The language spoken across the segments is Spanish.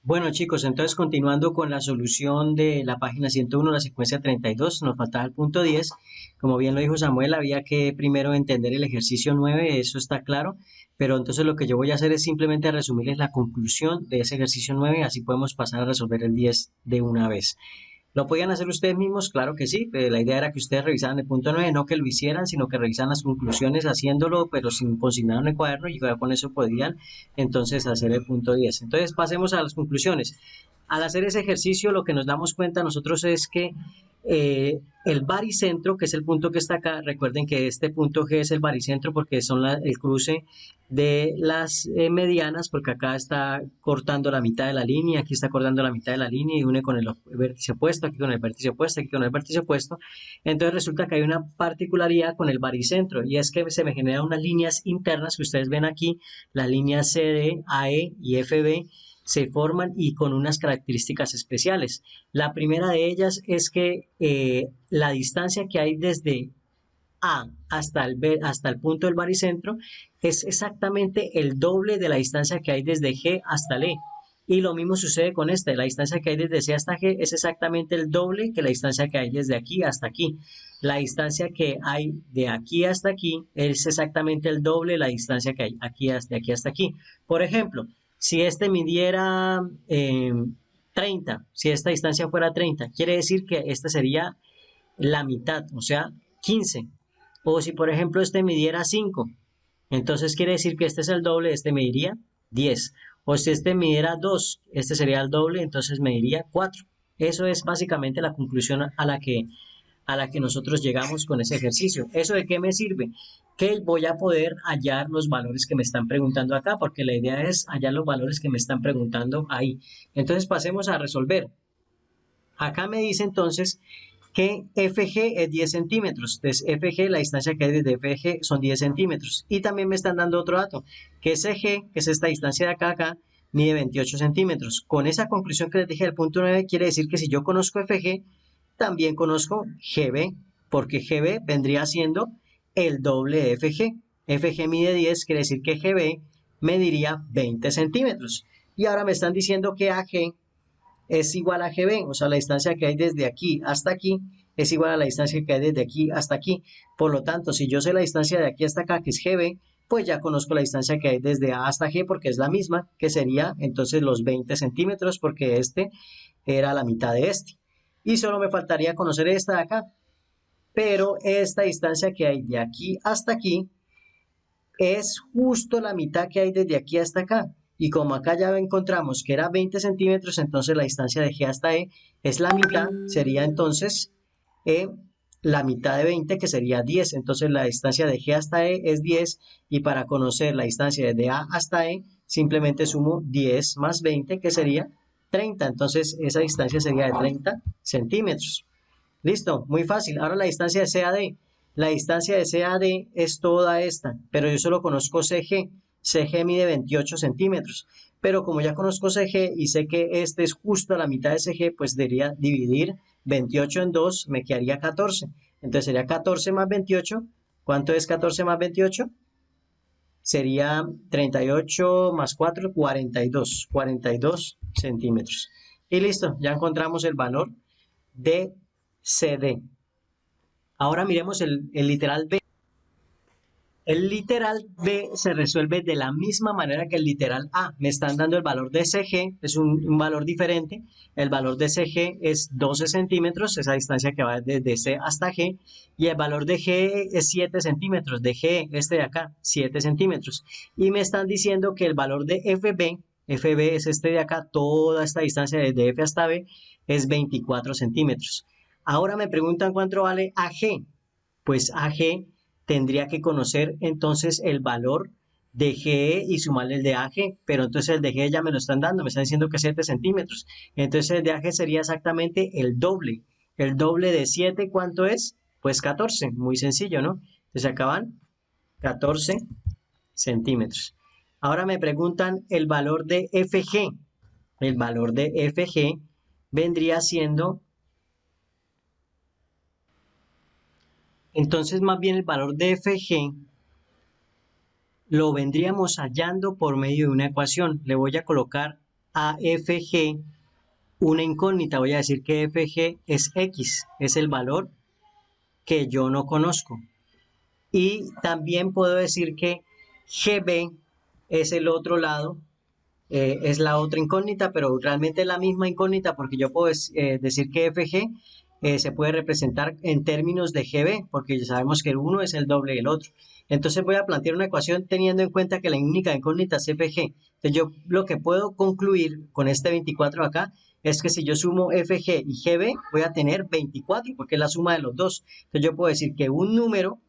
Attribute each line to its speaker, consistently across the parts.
Speaker 1: Bueno chicos, entonces continuando con la solución de la página 101, la secuencia 32, nos faltaba el punto 10. Como bien lo dijo Samuel, había que primero entender el ejercicio 9, eso está claro, pero entonces lo que yo voy a hacer es simplemente resumirles la conclusión de ese ejercicio 9, así podemos pasar a resolver el 10 de una vez. ¿Lo podían hacer ustedes mismos? Claro que sí. La idea era que ustedes revisaran el punto 9, no que lo hicieran, sino que revisaran las conclusiones haciéndolo, pero sin consignar en el cuaderno y ya con eso podían entonces hacer el punto 10. Entonces pasemos a las conclusiones. Al hacer ese ejercicio, lo que nos damos cuenta nosotros es que el baricentro, que es el punto que está acá, recuerden que este punto G es el baricentro porque son el cruce de las medianas, porque acá está cortando la mitad de la línea, aquí está cortando la mitad de la línea y une con el vértice opuesto, aquí con el vértice opuesto, aquí con el vértice opuesto. Entonces resulta que hay una particularidad con el baricentro y es que se me generan unas líneas internas que ustedes ven aquí, las líneas CD, AE y FB se forman y con unas características especiales. La primera de ellas es que la distancia que hay desde A hasta el punto del baricentro es exactamente el doble de la distancia que hay desde G hasta el E. Y lo mismo sucede con esta, la distancia que hay desde C hasta G es exactamente el doble que la distancia que hay desde aquí hasta aquí. La distancia que hay de aquí hasta aquí es exactamente el doble de la distancia que hay de aquí hasta aquí. Por ejemplo, si este midiera 30, si esta distancia fuera 30, quiere decir que esta sería la mitad, o sea, 15. O si por ejemplo este midiera 5, entonces quiere decir que este es el doble, este mediría 10. O si este midiera 2, este sería el doble, entonces mediría 4. Eso es básicamente la conclusión a la que nosotros llegamos con ese ejercicio. ¿Eso de qué me sirve? Que voy a poder hallar los valores que me están preguntando acá, porque la idea es hallar los valores que me están preguntando ahí. Entonces pasemos a resolver. Acá me dice entonces que FG es 10 centímetros. Entonces, FG, la distancia que hay desde FG son 10 centímetros. Y también me están dando otro dato, que SG, que es esta distancia de acá a acá, mide 28 centímetros. Con esa conclusión que les dije del punto 9, quiere decir que si yo conozco FG, también conozco GB, porque GB vendría siendo el doble de FG. FG mide 10, quiere decir que GB mediría 20 centímetros. Y ahora me están diciendo que AG es igual a GB, o sea, la distancia que hay desde aquí hasta aquí es igual a la distancia que hay desde aquí hasta aquí. Por lo tanto, si yo sé la distancia de aquí hasta acá, que es GB, pues ya conozco la distancia que hay desde A hasta G, porque es la misma, que sería entonces los 20 centímetros, porque este era la mitad de este. Y solo me faltaría conocer esta de acá. Pero esta distancia que hay de aquí hasta aquí es justo la mitad que hay desde aquí hasta acá. Y como acá ya encontramos que era 20 centímetros, entonces la distancia de G hasta E es la mitad, sería entonces E la mitad de 20, que sería 10. Entonces la distancia de G hasta E es 10 y para conocer la distancia de A hasta E, simplemente sumo 10 más 20, que sería 30. Entonces esa distancia sería de 30 centímetros. Listo, muy fácil. Ahora la distancia de CAD. La distancia de CAD es toda esta, pero yo solo conozco CG. CG mide 28 centímetros. Pero como ya conozco CG y sé que este es justo a la mitad de CG, pues debería dividir 28 en 2, me quedaría 14. Entonces sería 14 más 28. ¿Cuánto es 14 más 28? Sería 38 más 4, 42. 42 centímetros. Y listo, ya encontramos el valor de CD. Ahora miremos el literal B. El literal B se resuelve de la misma manera que el literal A. Me están dando el valor de CG, es un valor diferente. El valor de CG es 12 centímetros, esa distancia que va desde C hasta G. Y el valor de G es 7 centímetros, de G, este de acá, 7 centímetros. Y me están diciendo que el valor de FB es este de acá, toda esta distancia desde F hasta B, es 24 centímetros. Ahora me preguntan cuánto vale AG. Pues AG tendría que conocer entonces el valor de GE y sumarle el de AG, pero entonces el de GE ya me lo están dando, me están diciendo que 7 centímetros. Entonces el de AG sería exactamente el doble. El doble de 7, ¿cuánto es? Pues 14, muy sencillo, ¿no? Entonces acaban 14 centímetros. Ahora me preguntan el valor de FG. El valor de FG vendría siendo entonces más bien el valor de FG lo vendríamos hallando por medio de una ecuación. Le voy a colocar a fg una incógnita. Voy a decir que fg es x, es el valor que yo no conozco. Y también puedo decir que gb es el otro lado, es la otra incógnita, pero realmente es la misma incógnita porque yo puedo decir que fg se puede representar en términos de gb, porque ya sabemos que el uno es el doble del otro. Entonces voy a plantear una ecuación teniendo en cuenta que la única incógnita es fg. Entonces yo lo que puedo concluir con este 24 acá es que si yo sumo fg y gb voy a tener 24 porque es la suma de los dos. Entonces yo puedo decir que un número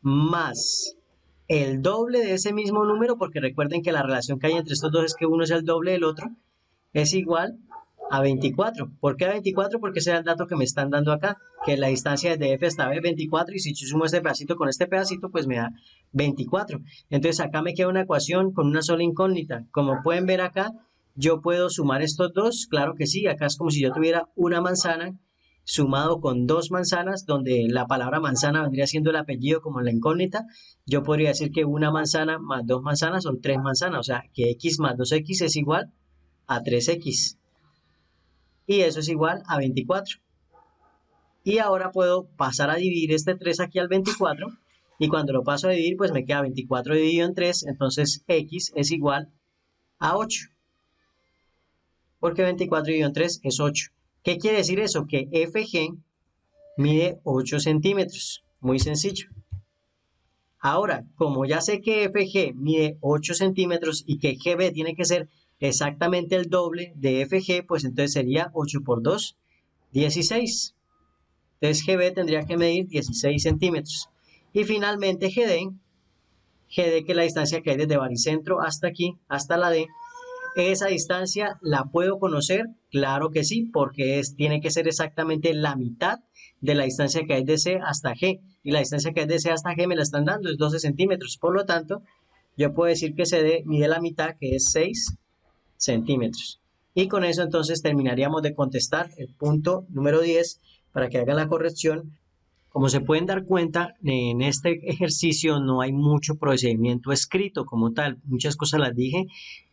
Speaker 1: más el doble de ese mismo número, porque recuerden que la relación que hay entre estos dos es que uno es el doble del otro, es igual a 24. ¿Por qué a 24? Porque ese es el dato que me están dando acá, que la distancia desde f hasta b es 24, y si yo sumo este pedacito con este pedacito, pues me da 24. Entonces acá me queda una ecuación con una sola incógnita. Como pueden ver acá, yo puedo sumar estos dos, claro que sí, acá es como si yo tuviera una manzana sumado con dos manzanas, donde la palabra manzana vendría siendo el apellido como en la incógnita. Yo podría decir que una manzana más dos manzanas son tres manzanas, o sea que x más 2x es igual a 3x. Y eso es igual a 24. Y ahora puedo pasar a dividir este 3 aquí al 24. Y cuando lo paso a dividir, pues me queda 24 dividido en 3. Entonces x es igual a 8. Porque 24 dividido en 3 es 8. ¿Qué quiere decir eso? Que FG mide 8 centímetros. Muy sencillo. Ahora, como ya sé que FG mide 8 centímetros y que GB tiene que ser exactamente el doble de FG, pues entonces sería 8 por 2, 16. Entonces GB tendría que medir 16 centímetros. Y finalmente GD que es la distancia que hay desde baricentro hasta aquí, hasta la D, ¿esa distancia la puedo conocer? Claro que sí, porque tiene que ser exactamente la mitad de la distancia que hay de C hasta G. Y la distancia que hay de C hasta G me la están dando, es 12 centímetros. Por lo tanto, yo puedo decir que CD mide la mitad, que es 6 centímetros. Y con eso entonces terminaríamos de contestar el punto número 10 para que hagan la corrección. Como se pueden dar cuenta, en este ejercicio no hay mucho procedimiento escrito como tal. Muchas cosas las dije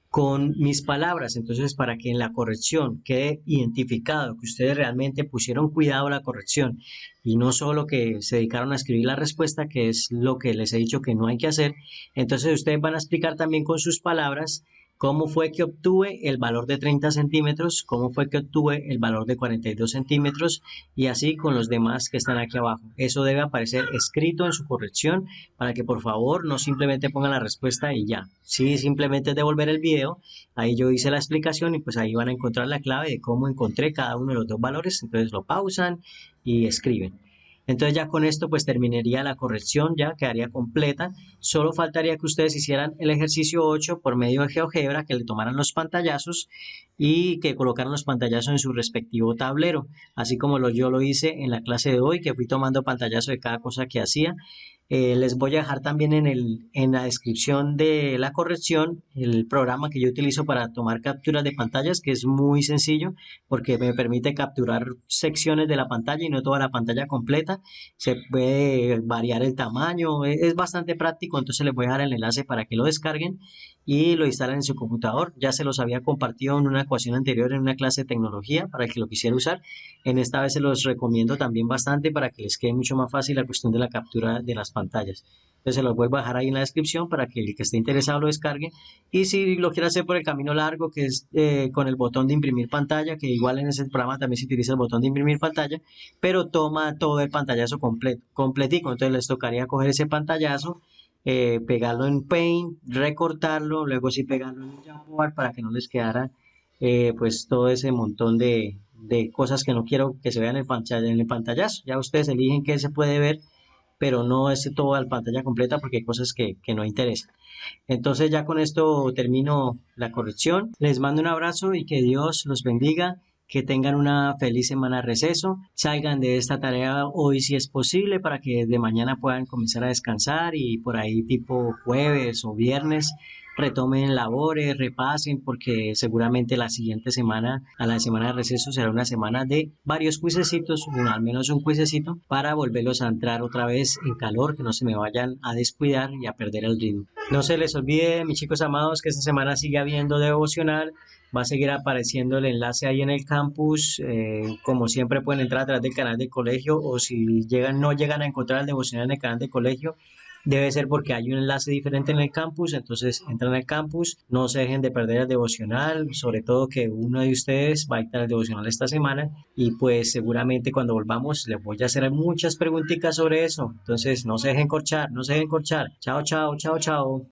Speaker 1: con mis palabras. Entonces, para que en la corrección quede identificado que ustedes realmente pusieron cuidado a la corrección y no solo que se dedicaron a escribir la respuesta, que es lo que les he dicho que no hay que hacer, entonces ustedes van a explicar también con sus palabras cómo fue que obtuve el valor de 30 centímetros, cómo fue que obtuve el valor de 42 centímetros y así con los demás que están aquí abajo. Eso debe aparecer escrito en su corrección para que por favor no simplemente pongan la respuesta y ya. Sí, simplemente es devolver el video, ahí yo hice la explicación y pues ahí van a encontrar la clave de cómo encontré cada uno de los dos valores, entonces lo pausan y escriben. Entonces ya con esto pues terminaría la corrección, ya quedaría completa. Solo faltaría que ustedes hicieran el ejercicio 8 por medio de GeoGebra, que le tomaran los pantallazos y que colocaran los pantallazos en su respectivo tablero, así como yo lo hice en la clase de hoy, que fui tomando pantallazos de cada cosa que hacía. Les voy a dejar también en la descripción de la corrección el programa que yo utilizo para tomar capturas de pantallas, que es muy sencillo porque me permite capturar secciones de la pantalla y no toda la pantalla completa. Se puede variar el tamaño, es bastante práctico, entonces les voy a dejar el enlace para que lo descarguen y lo instalen en su computador. Ya se los había compartido en una ecuación anterior en una clase de tecnología para el que lo quisiera usar. En esta vez se los recomiendo también bastante para que les quede mucho más fácil la cuestión de la captura de las pantallas. Entonces se los vuelvo a dejar ahí en la descripción para que el que esté interesado lo descargue. Y si lo quiere hacer por el camino largo, que es con el botón de imprimir pantalla, que igual en ese programa también se utiliza el botón de imprimir pantalla, pero toma todo el pantallazo completico. Entonces les tocaría coger ese pantallazo, pegarlo en Paint, recortarlo, luego sí pegarlo en Jamboard para que no les quedara pues todo ese montón de cosas que no quiero que se vean en el pantallazo. Ya ustedes eligen qué se puede ver, pero no es toda la pantalla completa porque hay cosas que no interesan. Entonces ya con esto termino la corrección. Les mando un abrazo y que Dios los bendiga. Que tengan una feliz semana de receso. Salgan de esta tarea hoy si es posible para que de mañana puedan comenzar a descansar y por ahí tipo jueves o viernes retomen labores, repasen, porque seguramente la siguiente semana, a la semana de receso, será una semana de varios cuisecitos, al menos un cuisecito, para volverlos a entrar otra vez en calor, que no se me vayan a descuidar y a perder el ritmo. No se les olvide, mis chicos amados, que esta semana sigue habiendo devocional. Va a seguir apareciendo el enlace ahí en el campus. Como siempre pueden entrar a través del canal del colegio, o si no llegan a encontrar el devocional en el canal del colegio, debe ser porque hay un enlace diferente en el campus. Entonces entran al campus, no se dejen de perder el devocional, sobre todo que uno de ustedes va a estar el devocional esta semana, y pues seguramente cuando volvamos les voy a hacer muchas preguntitas sobre eso. Entonces no se dejen corchar, no se dejen corchar. Chao, chao, chao, chao.